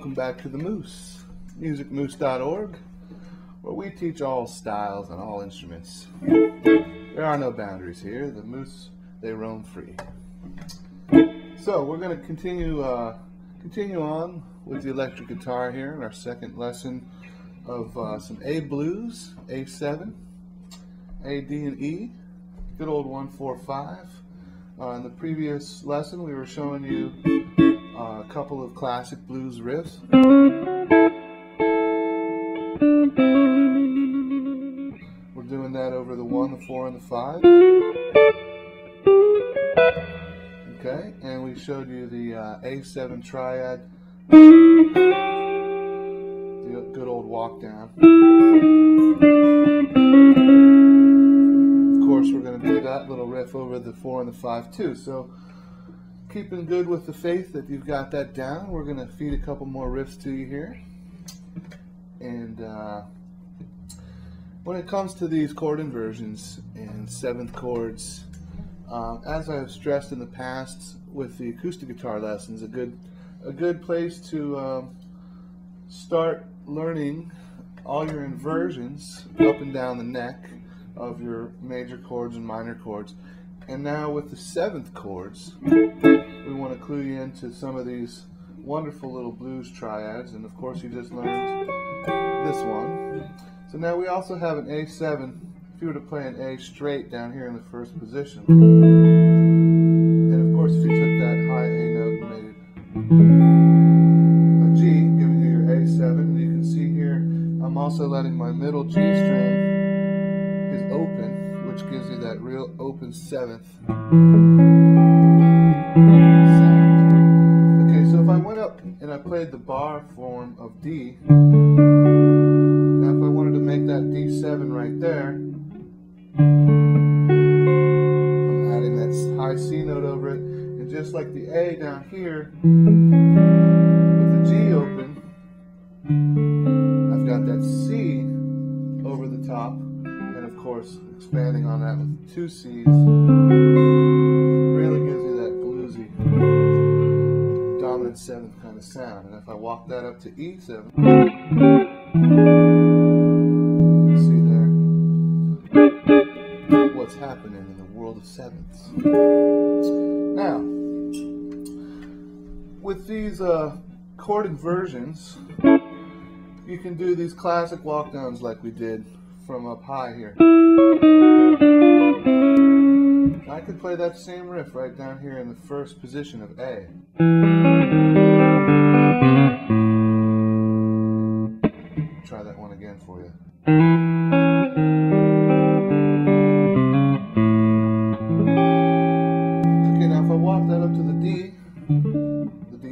welcome back to the Moose, musicmoose.org, where we teach all styles and all instruments. There are no boundaries here. The Moose, they roam free. So we're going to continue on with the electric guitar here in our second lesson of some A blues, A7, A, D, and E, good old 1-4-5. In the previous lesson we were showing you a couple of classic blues riffs. We're doing that over the 1, the 4, and the 5. Okay, and we showed you the A7 triad, the good old walk down. Of course, we're going to do that little riff over the 4 and the 5 too. So, keeping good with the faith that you've got that down, we're going to feed a couple more riffs to you here. And when it comes to these chord inversions and seventh chords, as I've stressed in the past with the acoustic guitar lessons, a good place to start learning all your inversions up and down the neck of your major chords and minor chords. And now with the seventh chords, we want to clue you into some of these wonderful little blues triads. And of course you just learned this one. So now we also have an A7. If you were to play an A straight down here in the first position, and of course if you took that high A note and made it a G, giving you your A7, and you can see here I'm also letting my middle G string is open, which gives you that real open seventh sound. Okay, so if I went up and I played the bar form of D, now if I wanted to make that D7 right there, I'm adding that high C note over it, and just like the A down here with the G open, I've got that C over the top, and of course expanding on that with two C's really gives you that bluesy dominant seventh kind of sound. And if I walk that up to E7, what's happening in the world of sevenths. Now, with these chord inversions, you can do these classic walk downs like we did from up high here. I could play that same riff right down here in the first position of A. Try that one again for you.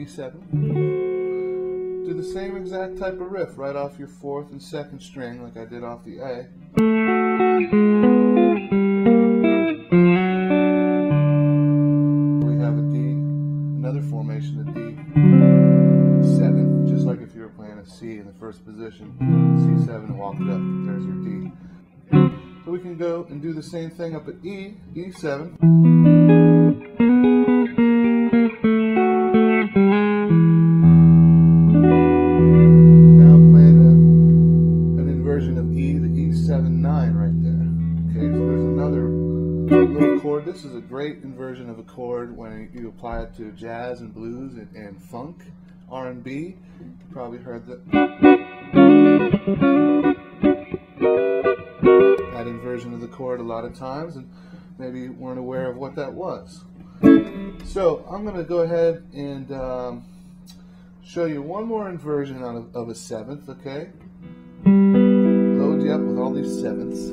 D7. Do the same exact type of riff right off your fourth and second string like I did off the A. We have a D, another formation of D7, just like if you were playing a C in the first position, C7 and walk it up, there's your D. So we can go and do the same thing up at E, E7. This is a great inversion of a chord when you apply it to jazz and blues and funk, R&B. You probably heard that inversion of the chord a lot of times, and maybe you weren't aware of what that was. So I'm going to go ahead and show you one more inversion of a seventh, okay? Load you up with all these sevenths.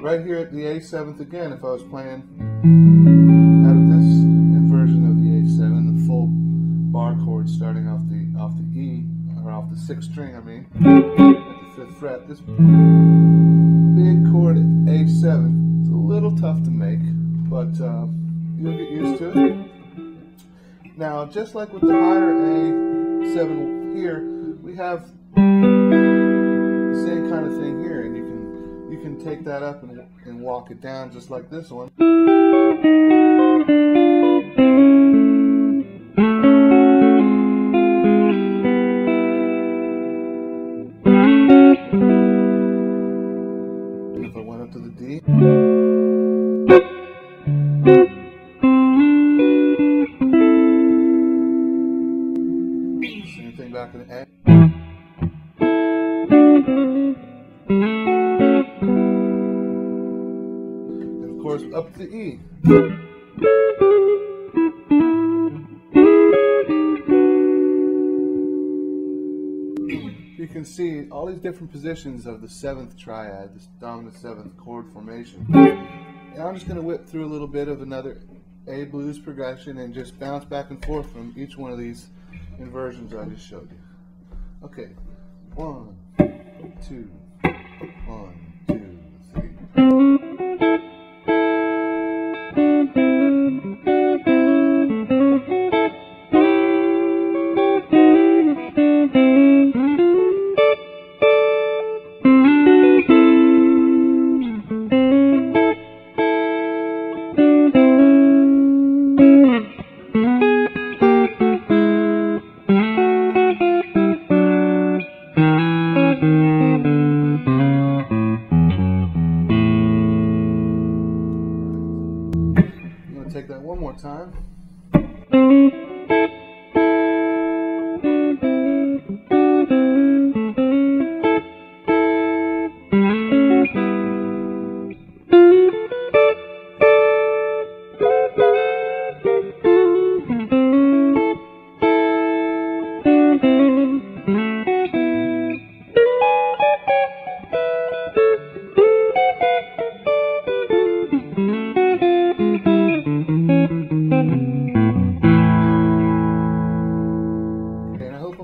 Right here at the A7th again, if I was playing out of this inversion of the A7, the full bar chord starting off the E, or off the sixth string, I mean, at the 5th fret, this big chord at A7 is a little tough to make, but you'll get used to it. Now, just like with the higher A7 here, we have the same kind of thing here, and you can take that up and walk it down just like this one. Same thing back in the A. And of course up to E. You can see all these different positions of the seventh triad, this dominant seventh chord formation. And I'm just going to whip through a little bit of another A blues progression and just bounce back and forth from each one of these inversions I just showed you. Okay, 1, 2, 1, 2, 3. I'm going to take that one more time.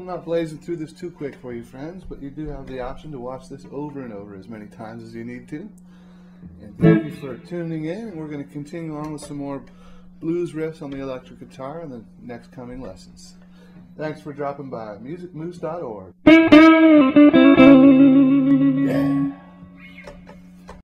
Not blazing through this too quick for you, friends, but you do have the option to watch this over and over as many times as you need to. And thank you for tuning in, and we're going to continue on with some more blues riffs on the electric guitar in the next coming lessons. Thanks for dropping by musicmoose.org.